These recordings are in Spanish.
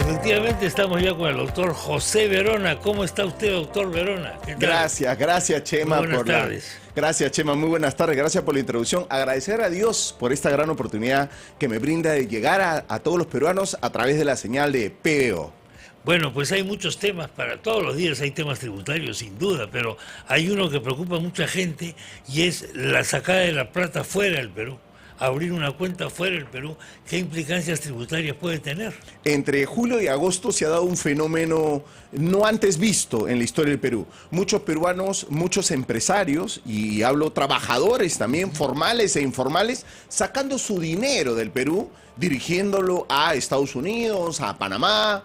efectivamente estamos ya con el doctor José Verona. ¿Cómo está usted, doctor Verona? ¿Qué tal? Gracias Chema. Muy buenas tardes. Gracias Chema, muy buenas tardes, gracias por la introducción. Agradecer a Dios por esta gran oportunidad que me brinda de llegar a todos los peruanos a través de la señal de PBO. Bueno, pues hay muchos temas, para todos los días hay temas tributarios sin duda, pero hay uno que preocupa a mucha gente y es la sacada de la plata fuera del Perú. Abrir una cuenta fuera del Perú, ¿qué implicancias tributarias puede tener? Entre julio y agosto se ha dado un fenómeno no antes visto en la historia del Perú. Muchos peruanos, muchos empresarios, y hablo trabajadores también, formales e informales, sacando su dinero del Perú, dirigiéndolo a Estados Unidos, a Panamá.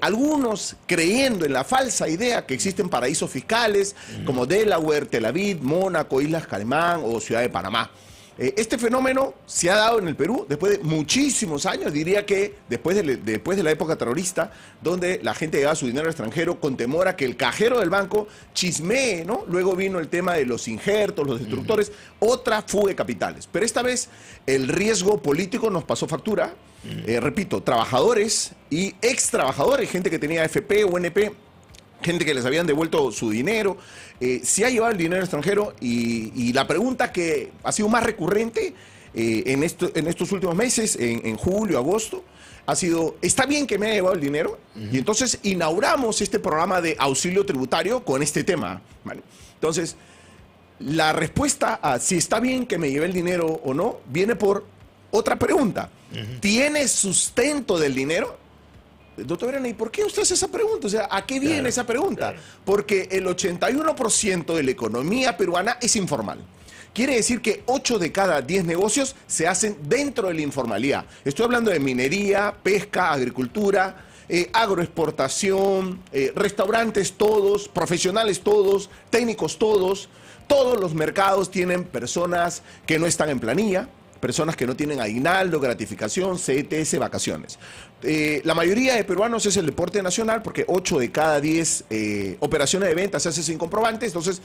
Algunos creyendo en la falsa idea que existen paraísos fiscales como Delaware, Tel Aviv, Mónaco, Islas Caimán o Ciudad de Panamá. Este fenómeno se ha dado en el Perú después de muchísimos años, diría que después de la época terrorista, donde la gente llevaba su dinero al extranjero con temor a que el cajero del banco chismee, ¿no? Luego vino el tema de los injertos, los destructores, otra fuga de capitales. Pero esta vez el riesgo político nos pasó factura. Repito, trabajadores y ex trabajadores, gente que tenía AFP o NP, gente que les habían devuelto su dinero, se ha llevado el dinero extranjero y la pregunta que ha sido más recurrente en estos últimos meses, en julio, agosto, ha sido, ¿está bien que me haya llevado el dinero? Y entonces inauguramos este programa de auxilio tributario con este tema. Bueno, entonces, la respuesta a si está bien que me lleve el dinero o no, viene por otra pregunta. ¿Tiene sustento del dinero? Doctor Verona, ¿y por qué usted hace esa pregunta? O sea, ¿a qué viene esa pregunta? Claro. Porque el 81% de la economía peruana es informal. Quiere decir que 8 de cada 10 negocios se hacen dentro de la informalidad. Estoy hablando de minería, pesca, agricultura, agroexportación, restaurantes todos, profesionales todos, técnicos todos. Todos los mercados tienen personas que no están en planilla, personas que no tienen aguinaldo, gratificación, CETS, vacaciones. La mayoría de peruanos es el deporte nacional porque 8 de cada 10 operaciones de venta se hacen sin comprobantes, entonces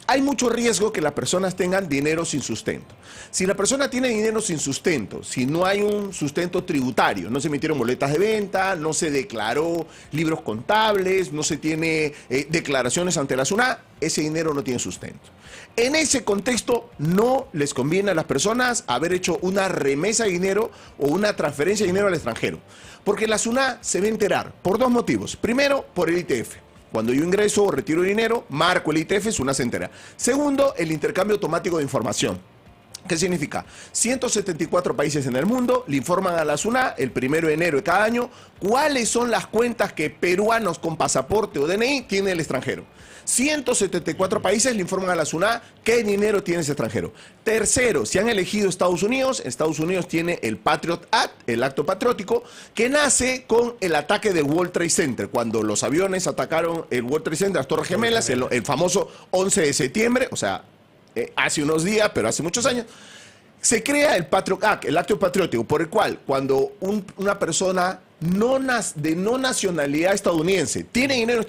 hay mucho riesgo que las personas tengan dinero sin sustento. Si la persona tiene dinero sin sustento, si no hay un sustento tributario, no se emitieron boletas de venta, no se declaró libros contables, no se tiene declaraciones ante la SUNAT, ese dinero no tiene sustento. En ese contexto no les conviene a las personas haber hecho una remesa de dinero o una transferencia de dinero al extranjero, porque la SUNAT se va a enterar por dos motivos. Primero, por el ITF. Cuando yo ingreso o retiro dinero, marco el ITF, SUNAT se entera. Segundo, el intercambio automático de información. ¿Qué significa? 174 países en el mundo le informan a la SUNAT el 1 de enero de cada año cuáles son las cuentas que peruanos con pasaporte o DNI tienen el extranjero. 174 países le informan a la SUNAT qué dinero tiene ese extranjero. Tercero, si han elegido Estados Unidos tiene el Patriot Act, el acto patriótico, que nace con el ataque del World Trade Center, cuando los aviones atacaron el World Trade Center, las Torres Gemelas, el famoso 11 de septiembre, o sea, hace unos días, pero hace muchos años, se crea el Patriot Act, el acto patriótico, por el cual cuando una persona de no nacionalidad estadounidense tiene dinero en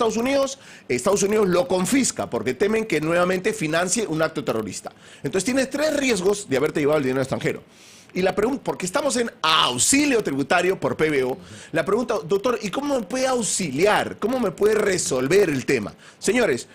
Estados Unidos lo confisca porque temen que nuevamente financie un acto terrorista. Entonces tienes 3 riesgos de haberte llevado el dinero extranjero. Y la pregunta, porque estamos en auxilio tributario por PBO, la pregunta, doctor, ¿y cómo me puede auxiliar? ¿Cómo me puede resolver el tema? Señores,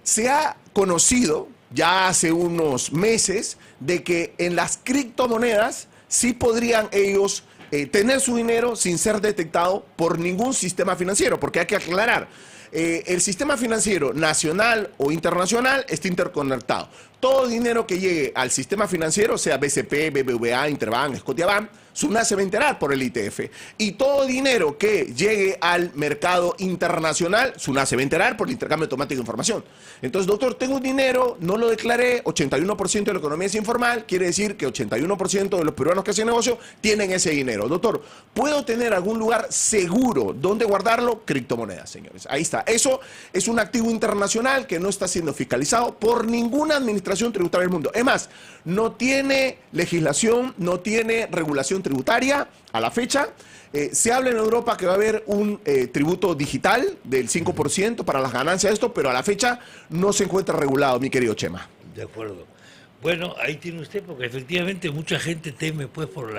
se ha conocido ya hace unos meses de que en las criptomonedas sí podrían ellos tener su dinero sin ser detectado por ningún sistema financiero, porque hay que aclarar, el sistema financiero nacional o internacional está interconectado. Todo dinero que llegue al sistema financiero, sea BCP, BBVA, Interbank, Scotiabank, SUNAT se va a enterar por el ITF. Y todo dinero que llegue al mercado internacional, SUNAT se va a enterar por el intercambio automático de información. Entonces, doctor, tengo un dinero, no lo declaré, 81% de la economía es informal, quiere decir que 81% de los peruanos que hacen negocio tienen ese dinero. Doctor, ¿puedo tener algún lugar seguro donde guardarlo? Criptomonedas, señores. Ahí está. Eso es un activo internacional que no está siendo fiscalizado por ninguna administración tributaria del mundo. Es más, no tiene legislación, no tiene regulación tributaria a la fecha. Se habla en Europa que va a haber un tributo digital del 5% para las ganancias de esto, pero a la fecha no se encuentra regulado, mi querido Chema. De acuerdo. Bueno, ahí tiene usted, porque efectivamente mucha gente teme pues por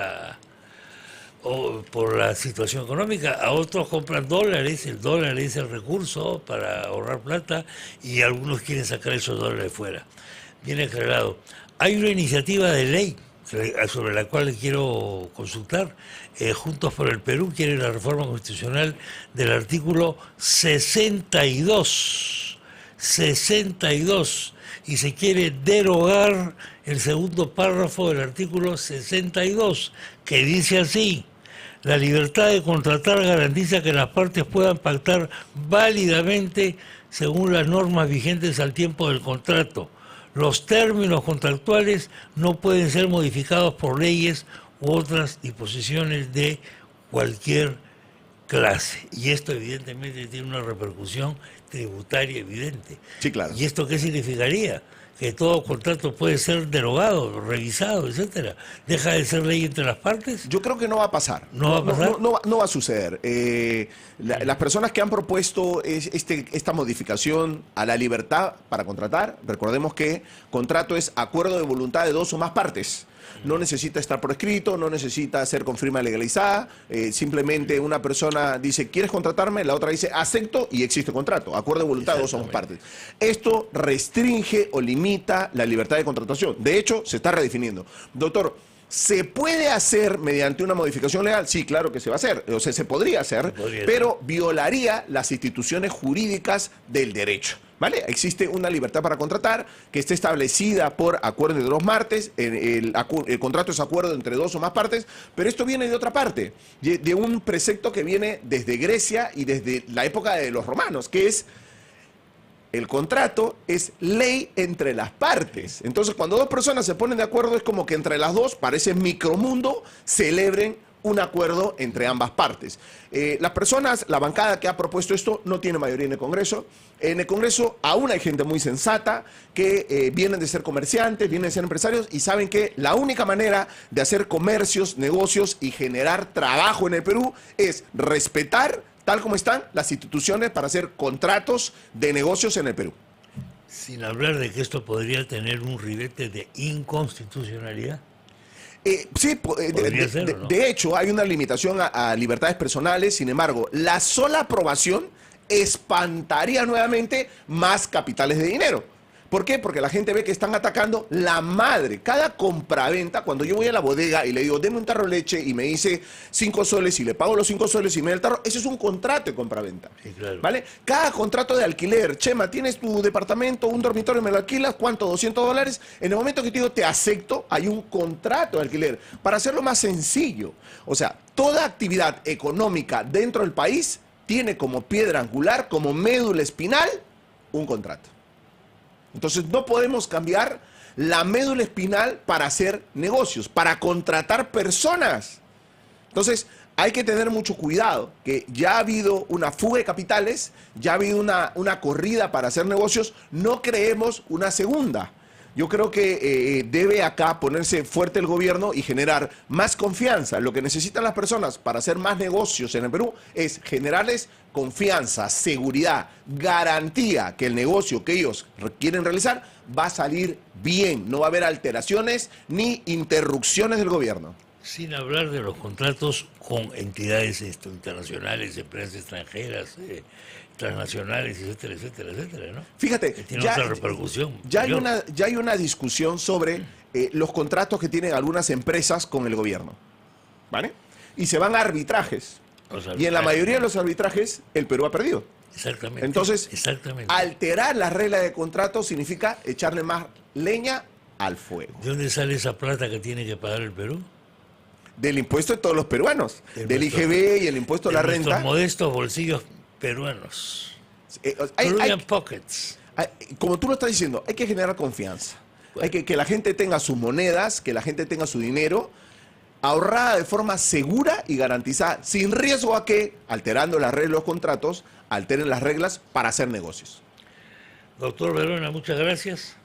o por la situación económica, a otros compran dólares, el dólar es el recurso para ahorrar plata y algunos quieren sacar esos dólares fuera. Bien aclarado. Hay una iniciativa de ley sobre la cual quiero consultar. Juntos por el Perú quiere la reforma constitucional del artículo 62. 62. Y se quiere derogar el segundo párrafo del artículo 62, que dice así: la libertad de contratar garantiza que las partes puedan pactar válidamente según las normas vigentes al tiempo del contrato. Los términos contractuales no pueden ser modificados por leyes u otras disposiciones de cualquier clase. Y esto evidentemente tiene una repercusión tributaria evidente. Sí, claro. ¿Y esto qué significaría? Que todo contrato puede ser derogado, revisado, etcétera. ¿Deja de ser ley entre las partes? Yo creo que no va a pasar. ¿No va a pasar? No va a suceder. Las personas que han propuesto esta modificación a la libertad para contratar, recordemos que contrato es acuerdo de voluntad de dos o más partes. No necesita estar por escrito, no necesita ser con firma legalizada, simplemente una persona dice, ¿quieres contratarme? La otra dice, acepto, y existe contrato, acuerdo de voluntad de dos o más partes. Esto restringe o limita la libertad de contratación. De hecho, se está redefiniendo. Doctor, ¿se puede hacer mediante una modificación legal? Sí, claro que se va a hacer, o sea, se podría hacer, pero violaría las instituciones jurídicas del derecho. ¿Vale? Existe una libertad para contratar que está establecida por acuerdo de dos partes, el contrato es acuerdo entre dos o más partes, pero esto viene de otra parte, de un precepto que viene desde Grecia y desde la época de los romanos, que es el contrato es ley entre las partes. Entonces, cuando dos personas se ponen de acuerdo, es como que entre las dos, parece micromundo, celebren un acuerdo entre ambas partes. Las personas, la bancada que ha propuesto esto no tiene mayoría en el Congreso. En el Congreso aún hay gente muy sensata que vienen de ser comerciantes, vienen de ser empresarios y saben que la única manera de hacer comercios, negocios y generar trabajo en el Perú es respetar, tal como están, las instituciones para hacer contratos de negocios en el Perú. Sin hablar de que esto podría tener un ribete de inconstitucionalidad. Sí, de hecho hay una limitación a libertades personales, sin embargo, la sola aprobación espantaría nuevamente más capitales de dinero. ¿Por qué? Porque la gente ve que están atacando la madre. Cada compraventa, cuando yo voy a la bodega y le digo, deme un tarro de leche y me dice 5 soles y le pago los 5 soles y me da el tarro, eso es un contrato de compraventa. Sí, claro. ¿Vale? Cada contrato de alquiler, Chema, tienes tu departamento, un dormitorio, me lo alquilas, ¿cuánto? $200. En el momento que te digo te acepto, hay un contrato de alquiler. Para hacerlo más sencillo, o sea, toda actividad económica dentro del país tiene como piedra angular, como médula espinal, un contrato. Entonces no podemos cambiar la médula espinal para hacer negocios, para contratar personas. Entonces hay que tener mucho cuidado, que ya ha habido una fuga de capitales, ya ha habido una corrida para hacer negocios, no creemos una segunda. Yo creo que debe acá ponerse fuerte el gobierno y generar más confianza. Lo que necesitan las personas para hacer más negocios en el Perú es generarles confianza, seguridad, garantía que el negocio que ellos quieren realizar va a salir bien. No va a haber alteraciones ni interrupciones del gobierno. Sin hablar de los contratos con entidades internacionales, empresas extranjeras, transnacionales, etcétera, etcétera, etcétera, ¿no? Fíjate, que tiene otra repercusión. Ya hay una discusión sobre los contratos que tienen algunas empresas con el gobierno, ¿vale? Y se van a arbitrajes. Y en la mayoría de los arbitrajes, el Perú ha perdido. Exactamente. Entonces, exactamente. Alterar las reglas de contrato significa echarle más leña al fuego. ¿De dónde sale esa plata que tiene que pagar el Perú? Del impuesto de todos los peruanos, del IGB y el impuesto a la renta. Los modestos bolsillos peruanos. Peruvian pockets. Como tú lo estás diciendo, hay que generar confianza. Bueno. Hay que la gente tenga sus monedas, que la gente tenga su dinero ahorrada de forma segura y garantizada, sin riesgo a que, alterando las reglas de los contratos, alteren las reglas para hacer negocios. Doctor Verona, muchas gracias.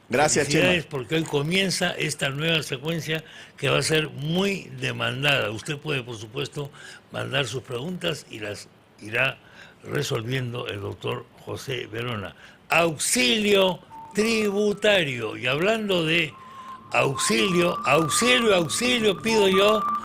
Gracias, Chema. Porque hoy comienza esta nueva secuencia que va a ser muy demandada. Usted puede, por supuesto, mandar sus preguntas y las irá resolviendo el doctor José Verona. Auxilio tributario. Y hablando de auxilio, pido yo